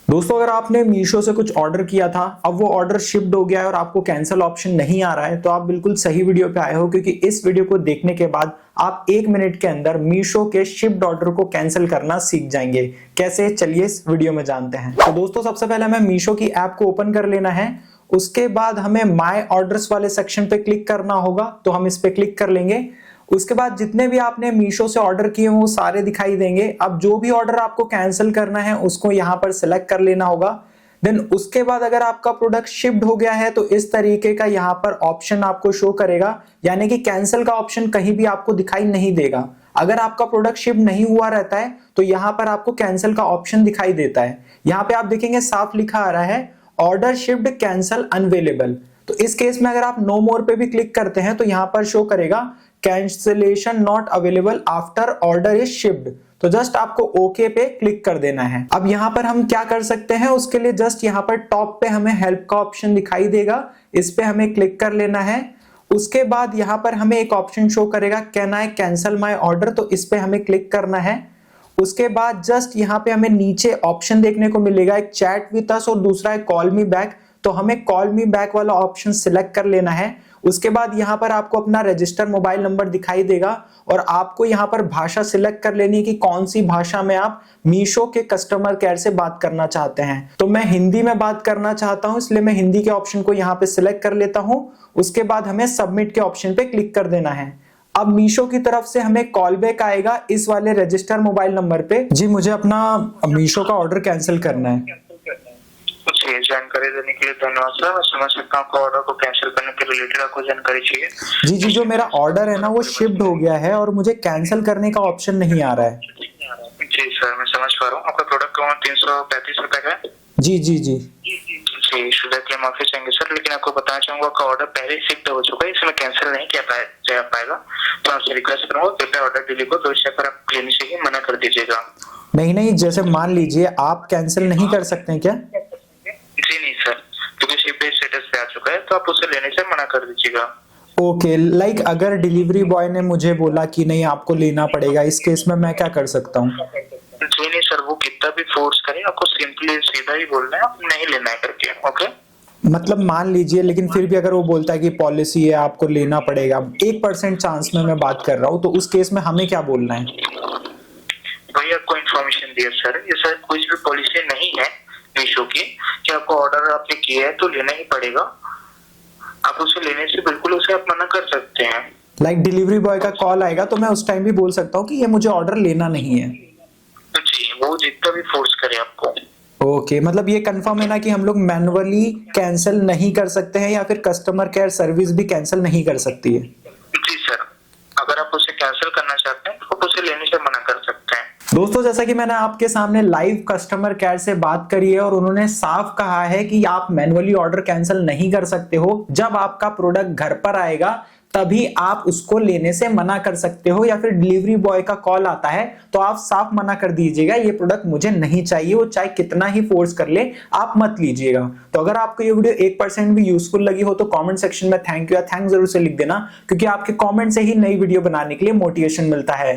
दोस्तों अगर आपने मीशो से कुछ ऑर्डर किया था, अब वो ऑर्डर शिप्ड हो गया है और आपको कैंसिल ऑप्शन नहीं आ रहा है, तो आप बिल्कुल सही वीडियो पे आए हो, क्योंकि इस वीडियो को देखने के बाद आप 1 मिनट के अंदर मीशो के शिप्ड ऑर्डर को कैंसिल करना सीख जाएंगे। कैसे, चलिए इस वीडियो में जानते हैं। तो दोस्तों सबसे पहले हमें मीशो की ऐप को ओपन कर लेना है। उसके बाद हमें माय ऑर्डर्स वाले सेक्शन पे क्लिक करना होगा, तो हम इस पे क्लिक कर लेंगे। उसके बाद जितने भी आपने मीशो से ऑर्डर किए वो सारे दिखाई देंगे। अब जो भी ऑर्डर आपको कैंसिल करना है उसको यहाँ पर सिलेक्ट कर लेना होगा। देन उसके बाद अगर आपका प्रोडक्ट शिप्ड हो गया है तो इस तरीके का यहाँ पर ऑप्शन आपको शो करेगा, यानी कि कैंसिल का ऑप्शन कहीं भी आपको दिखाई नहीं देगा। अगर आपका प्रोडक्ट शिप नहीं हुआ रहता है तो यहाँ पर आपको कैंसिल का ऑप्शन दिखाई देता है। यहाँ पे आप देखेंगे साफ लिखा आ रहा है ऑर्डर शिप्ड कैंसल अनअवेलेबल। तो इस केस में अगर आप नो मोर पे भी क्लिक करते हैं तो यहाँ पर शो करेगा cancellation not available after order is shipped. तो जस्ट आपको ओके पे क्लिक कर देना है। अब यहाँ पर हम क्या कर सकते हैं, उसके लिए जस्ट यहाँ पर टॉप पे हमें हेल्प का ऑप्शन दिखाई देगा, इस पे हमें क्लिक कर लेना है। उसके बाद यहाँ पर हमें एक ऑप्शन शो करेगा can I cancel my order, तो इस पे हमें क्लिक करना है। उसके बाद जस्ट यहाँ पे हमें नीचे ऑप्शन देखने को मिलेगा, एक चैट विद अस और दूसरा है कॉल मी बैक। तो हमें कॉल मी बैक वाला ऑप्शन सिलेक्ट कर लेना है। उसके बाद यहाँ पर आपको अपना रजिस्टर मोबाइल नंबर दिखाई देगा और आपको यहाँ पर भाषा सिलेक्ट कर लेनी है कि कौन सी भाषा में आप मीशो के कस्टमर केयर से बात करना चाहते हैं। तो मैं हिंदी में बात करना चाहता हूँ, इसलिए मैं हिंदी के ऑप्शन को यहाँ पे सिलेक्ट कर लेता हूँ। उसके बाद हमें सबमिट के ऑप्शन पे क्लिक कर देना है। अब मीशो की तरफ से हमें कॉल बैक आएगा इस वाले रजिस्टर मोबाइल नंबर पे, जी मुझे अपना मीशो का ऑर्डर कैंसिल करना है। जी, जानकारी देने के लिए धन्यवाद सर। मैं समझ सकता हूँ आपको ऑर्डर को कैंसिल करने के रिलेटेड आपको जानकारी चाहिए। जी, जो मेरा ऑर्डर है ना वो शिप्ड हो गया है और मुझे कैंसिल करने का ऑप्शन नहीं आ रहा है। जी सर, मैं समझ पा रहा हूँ। आपका प्रोडक्ट का 335 रुपए का है। जी, शुदा के लिए माफी चाहेंगे सर, लेकिन आपको बताना चाहूंगा आपका ऑर्डर पहले ही शिफ्ट हो चुका है, इसमें कैंसिल नहीं किया पाएगा। तो आपसे रिक्वेस्ट करूंगा कृपया ऑर्डर डिलीवर को 2 स्टेप पर आप लेने से ही मना कर दीजिएगा। नहीं, जैसे मान लीजिए आप कैंसिल नहीं कर सकते हैं क्या? जी नहीं सर, क्योंकि शिफ्ट स्टेटस पे आ चुका है तो आप उसे लेने से मना कर दीजिएगा। ओके, लाइक अगर डिलीवरी बॉय ने मुझे बोला कि नहीं आपको लेना पड़ेगा, इस केस में मैं क्या कर सकता हूँ? जी नहीं सर, वो कितना भी फोर्स करे आपको सिंपली सीधा ही बोलना है आप नहीं लेना है करके। ओके, मतलब मान लीजिए, लेकिन फिर भी अगर वो बोलता है कि पॉलिसी है आपको लेना पड़ेगा, 1% चांस में मैं बात कर रहा हूँ, तो उस केस में हमें क्या बोलना है? वही आपको इन्फॉर्मेशन दिया सर, ये सर कुछ भी पॉलिसी नहीं है मीशो की कि आपको ऑर्डर आपने किया है तो लेना ही पड़ेगा। आप उसे लेने से बिल्कुल उसे आप मना कर सकते हैं। लाइक डिलीवरी बॉय का कॉल आएगा तो मैं उस टाइम भी बोल सकता हूँ कि ये मुझे ऑर्डर लेना नहीं है? तो जी, वो जितना भी फोर्स करे आपको। ओके, मतलब ये कंफर्म है ना कि हम लोग मैनुअली कैंसिल नहीं कर सकते हैं या फिर कस्टमर केयर सर्विस भी कैंसिल नहीं कर सकती है? जी सर, अगर आप उसे कैंसिल करना चाहते हैं तो आप उसे लेने से मना कर सकते हैं। दोस्तों जैसा कि मैंने आपके सामने लाइव कस्टमर केयर से बात करी है और उन्होंने साफ कहा है कि आप मैनुअली ऑर्डर कैंसिल नहीं कर सकते हो। जब आपका प्रोडक्ट घर पर आएगा तभी आप उसको लेने से मना कर सकते हो, या फिर डिलीवरी बॉय का कॉल आता है तो आप साफ मना कर दीजिएगा ये प्रोडक्ट मुझे नहीं चाहिए, वो चाहे कितना ही फोर्स कर ले आप मत लीजिएगा। तो अगर आपको ये वीडियो 1% भी यूजफुल लगी हो तो कमेंट सेक्शन में थैंक यू या थैंक जरूर से लिख देना, क्योंकि आपके कमेंट से ही नई वीडियो बनाने के लिए मोटिवेशन मिलता है।